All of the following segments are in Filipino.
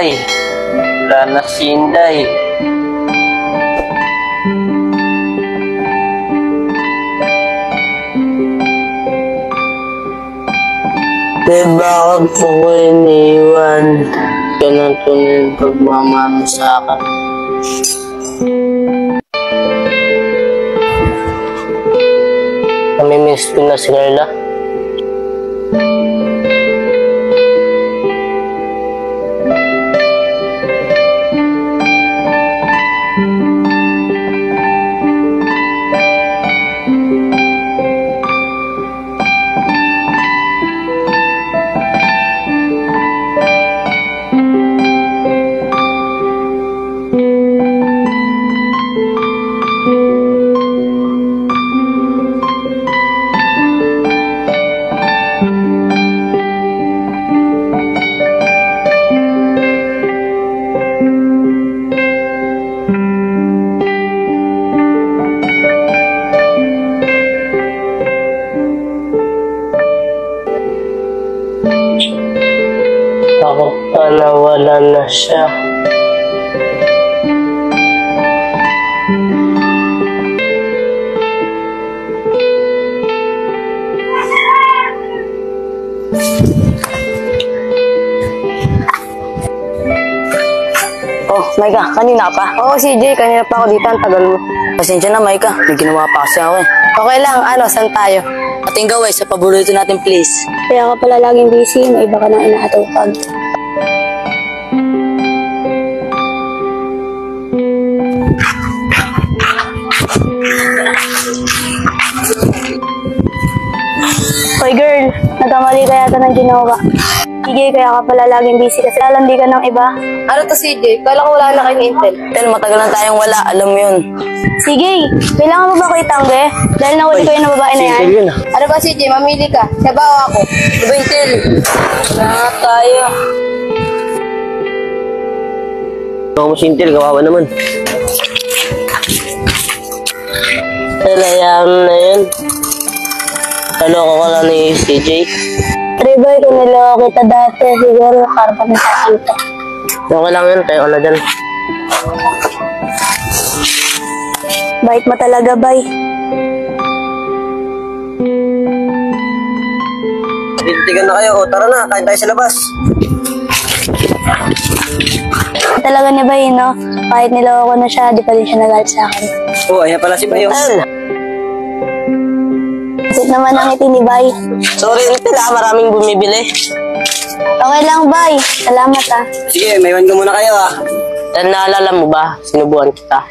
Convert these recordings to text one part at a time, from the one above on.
Bay. Wala na si Inday. Bakit po ko iniwan? Ganun tunay yung pagmamahal sa akin. Namimiss ko na si Carla. Bakit pa nawala na siya? Oh, Maika, kanina pa? Oo, CJ, kanina pa ako dito. Ang tagal mo. Pasensya na, Maika. May ginawa pa kasi ako eh. Okay lang, ano, saan tayo? Ating gawin sa paborito natin, please. Kaya ka pala laging busy, may iba ka nang inaatupag. Hoy girl, nagkamali ka yata ng ginawa. Sige, kaya ka pala laging busy kasi lalandi ka ng iba. Ano to, CJ? Kala ko wala na kayong intel. Tel, matagal na tayong wala. Alam mo yun. Sige, kailangan mo ba ko itangge? Dahil nahuli ko yung babae na yan. Single yun ah. Ano ba, CJ? Mamili ka. Siya ba o ako? Diba, Tel? Wala nga tayo. Ako mo si Intel, kawawa naman. Talayaan na yun. Kaloko ka lang ni CJ. Treboy, kung niloko kita dati, siguro karpa na sa kanta. Okay lang yun, tayo ka na dyan. Bait mo talaga, bay. Titigan na kayo, o tara na, kain tayo sa labas. Talaga ni bay, no? Kahit niloko na siya, di pa rin siya nagalit sa akin. Oo, ayan pala si Bayo. Sit naman ang ngiti ni bay. Sorry, Intel ah, maraming bumibili. Okay lang, bay. Salamat, ah. Sige, may iwan ko muna kayo ah. Naalala mo ba, sinubuan kita?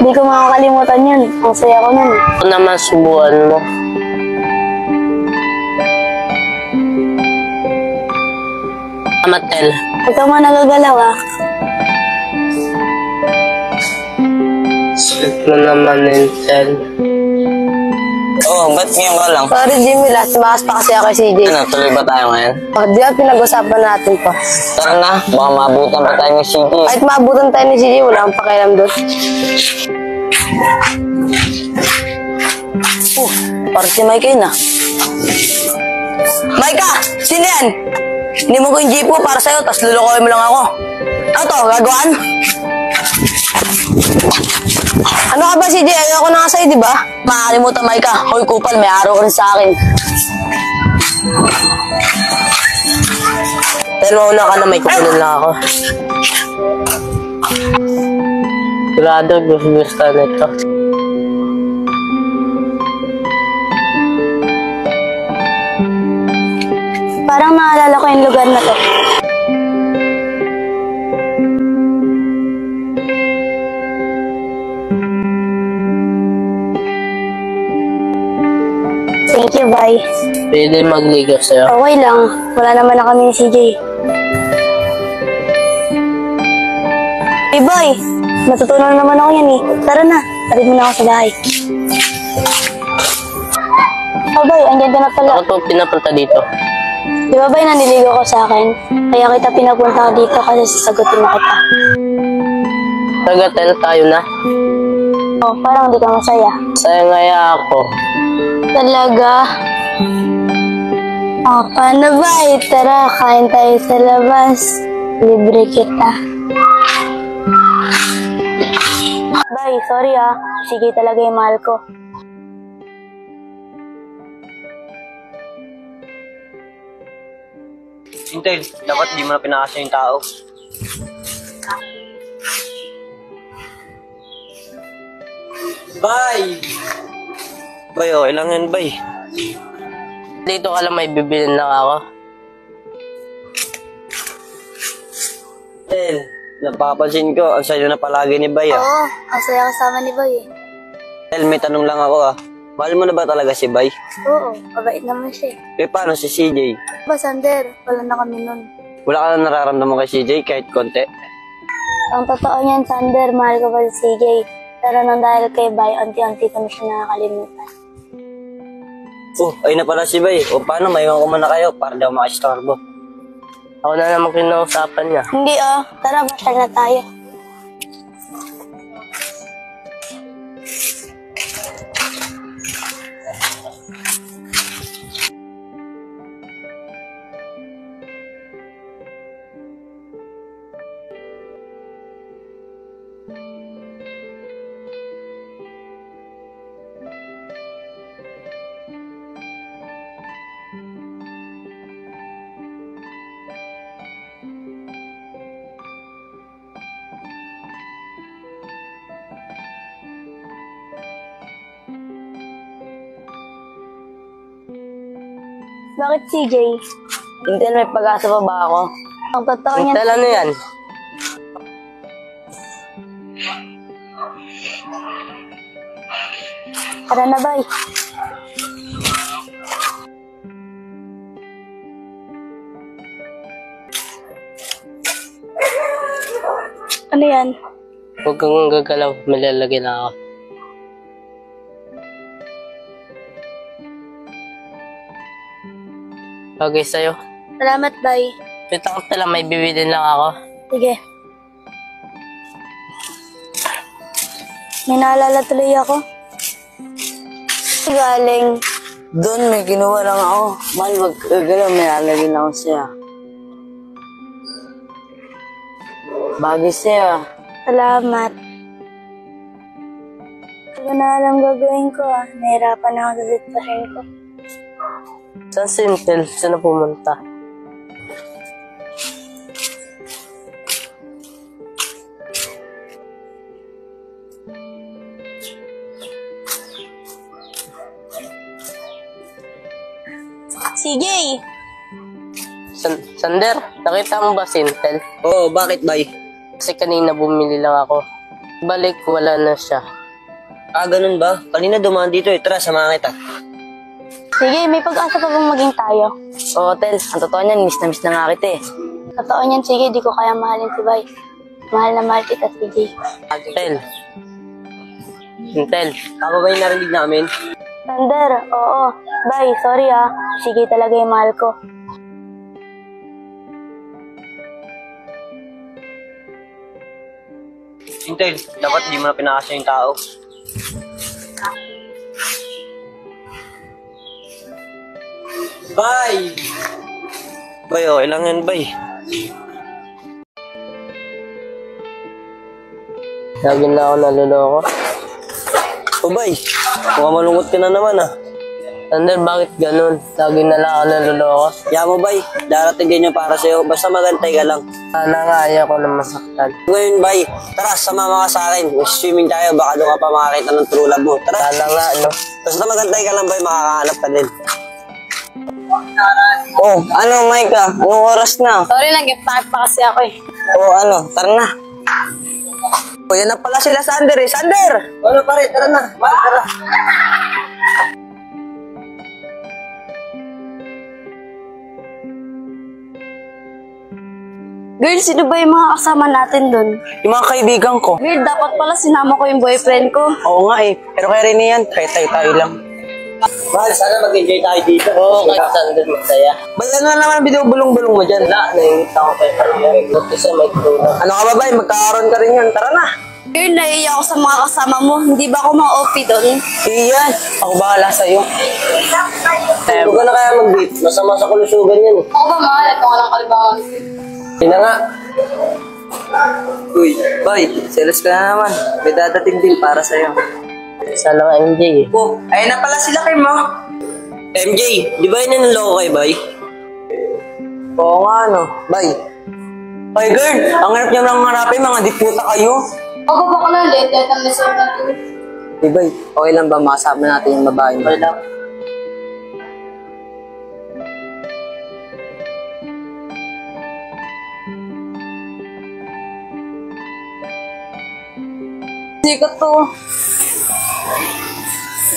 Di ko makakalimutan yun. Ang saya ko nun. Ako naman subuan mo. Amatel. Huwag ka man nagagalaw, ah. Sweet mo naman, Intel. Oo, ba't ngayon ka lang? Sorry, Jimmy. Last tumakas pa kasi ako kay CJ. Ano, tuloy ba tayo ngayon? Oh, di ba pinag-usapan natin pa? Tara na, baka maabutan pa tayo ng CJ. Kahit maabutan tayo ni CJ, wala akong pakialam doon. Parang si Maika yun ah. Maika! Sino yan? Hindi mo ko yung jeep ko para sa'yo, tapos lulukoy mo lang ako. Ano to, gagawin? Ano ka ba, CJ? Ayoko na nga sa'yo, di ba? Makakalimutan, Maika. Hoy, kupal, may araw ka rin sa akin. Pero mauna ka na, may kukunan lang ako. Sigurado, gusto na ito. Parang naalala ko yung lugar na to. Thank you, bye. Pwede magligaw sa'yo. Okay lang. Wala naman na kami ni CJ. Hey, boy. Matutunan naman ako yan eh. Tara na. Tarid mo na ako sa bahay. Oh, boy. Andyan ka na pala. Ako to pinapunta dito. Di ba, boy, naniligo ko sa akin? Kaya kita pinapunta dito kasi sasagutin na kita. Tagatel tayo na. Oh, parang hindi ka masaya. Saya ngaya ako. Talaga? O, paano ba? Tara, kain tayo sa labas. Libre kita. Bay, sorry ah. Sige talaga yung mahal ko. Intel, dapat di mo na pinakasya yung tao. Bay! Bay, okay lang yan, bay. Dito ka lang may bibilin lang ako. Intel, napapansin ko, ang sayo na palagi ni Bay, ah. Oo, ang saya kasama ni Bay eh. Intel, may tanong lang ako, ah. Mahal mo na ba talaga si Bay? Oo, mabait naman siya eh. Paano si CJ? Ba, Sander, wala na kami nun. Wala ka na nararamdaman kay CJ kahit konti? Ang totoo niyan, Sander, mahal ko pa si CJ. Pero nang dahil kay Bay, unti-unti ko na siya nakakalimutan. Oh, ayun na pala si Bay. O paano, maiwan ko muna kayo para daw makistorbo. Ako na naman kinausapan niya. Hindi ah, tara, masyal na tayo. Bakit CJ? Intel, may pag-asa pa ba ako? Ang totoo niyan, Intel, ano yan? tara na Bay. Ano yan? Huwag kang gagalaw, may lalagyan na ako. Bagay sa'yo. Salamat, Bay. Wait lang, may bibili lang ako. Sige. May naalala tuloy ako. Galing. Doon, may kinuha lang ako. Mahal, wag kagalaw, may lalagyan ako siya. Bagay siya. Salamat. Hindi ko na alam gagawin ko ah. Nahirapan ako sa sitwasyon ko. Saan si Intel? Saan na pumunta? CJ! Sander, nakita mo ba si Intel? Oo, bakit bay? Kasi kanina bumili lang ako. Balik, wala na siya. Ah, ganun ba? Kanina dumaan dito eh. Tara, samahan kita. Sige, may pag-asa pa bang maging tayo? Oo, Tel, ang totoo niyan, miss na nga kita eh. Totoo niyan, sige, di ko kaya mahalin si Bay. Mahal na mahal kita, CJ. Intel. Intel, tama ba yung narinig namin? Sander, oo. Bay, sorry ah. Sige talaga yung mahal ko. Intel, dapat di mo na pinakasya yung tao. Bay! Bay, okay lang yan, bay. Lagi na ako naluloko. O, bay, mukhang malungkot ka na naman, ah. Sander, bakit ganun? Lagi na lang ako naluloko. Kaya mo, bay, darating din yung para sa'yo. Basta magantay ka lang. Sana nga, ayaw ko na masaktan. Ngayon, bay, tara, sumama ka sa akin. Swimming tayo, baka doon ka pa makakita ng true love mo. Tara. Sana nga, no? Basta magantay ka lang, bay, makakahanap ka din. Oh, ano, Micah? Anong oras na? Sorry, nag-impact pa kasi ako eh. Oh, ano, tara na. Oh, yan na pala sila, Sander eh. Sander! Ano, pare, tara na. Tara. Girl, sino ba yung mga kasama natin dun? Yung mga kaibigan ko. Girl, dapat pala sinama ko yung boyfriend ko. Oo nga eh. Pero kaya rin yan, kaya tayo lang. Mahal, sana mag-enjoy tayo dito. Oo, kahit Sander masaya. Ba't ano naman binubulong-bulong mo dyan? Wala, naiinita ko kayo kanina. Buti sa may tulong. Ano ka ba, bay? Magkakaroon ka rin yan. Tara na. Girl, naiiyak ako sa mga kasama mo. Hindi ba ako ma-OP doon? Iyan, ako bahala sa'yo. Huwag ka na kaya mag-date. Masama sa kalusugan yan eh. Ako ba, mahal? Ito ka lang kalbangan. Yun na nga. Uy, boy, serious ka na naman. May dadating din para sa'yo. Sana nga MJ eh. Oh, ayun na pala sila kay mo. MJ, di ba yun yung loko kay Bay? Oo nga no. Bay. Bay girl, ang hirap niyo lang harapin, mga diputa kayo. Ako ba ka lang? Late ang lesson natin. Di Bay, okay lang ba makasama natin yung babae mo? Okay lang. Hindi ko to.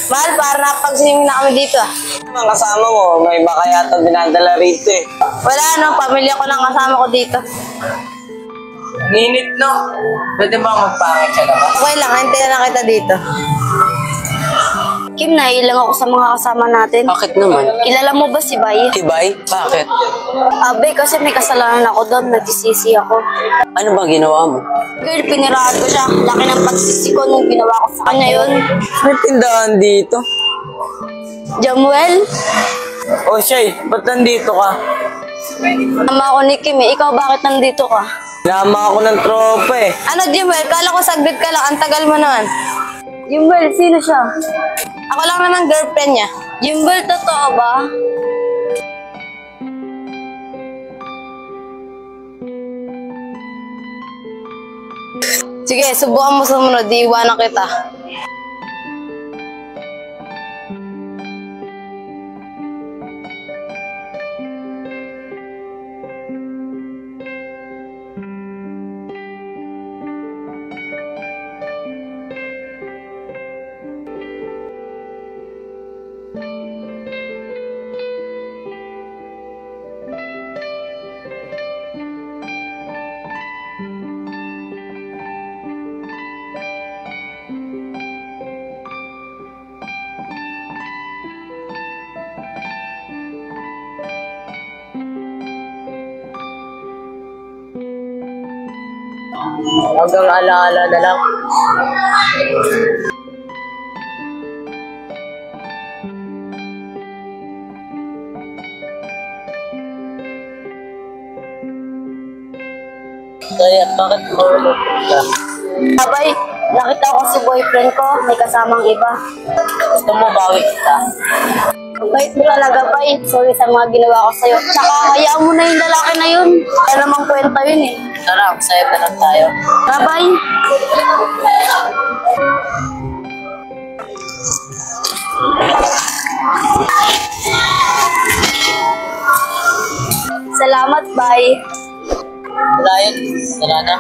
Mahal, para napag-swimming na kami dito ah. Ang kasama mo, may iba kaya ito dinadala rito eh. Wala no, pamilya ko lang kasama ko dito. Ninit no? Pwede ba magpangit ka naman? Okay lang, hintayin na kita dito. Kim, naiilang ako sa mga kasama natin. Bakit naman? Kilala mo ba si Bay? Si Bay? Bakit? Abay, kasi may kasalanan ako doon. Nagsisisi ako. Ano ba ginawa mo? Girl, pinirahan ko siya. Laki ng pagsisi ko nung ginawa ko sa kanya yun. May tindahan dito. Jamuel, Oh, Shay, ba't nandito ka? ama ako ni Kim eh. Ikaw bakit nandito ka? Nama ako ng tropa eh. Ano, Jimwell? Kala ko saglit ka lang. Ang tagal mo naman. Jamuel, sino siya? Ako lang naman girlfriend niya. Jamuel, totoo ba? Sige, subukan mo sumunod. Iiwanan kita. Hanggang alaala na lang. Kaya, bakit mawalot ka? Abay, nakita ko si boyfriend ko. May kasamang iba. Gusto mo bawi kita? Ang bait mo talaga, Bay. Sorry sa mga ginawa ko sa'yo. Tsaka, hayaan mo na yung lalaki na yun. Kaya namang kwenta yun eh. Tara, masaya ka lang tayo. Bye-bye. Salamat, Bay. Wala yun. Tara na.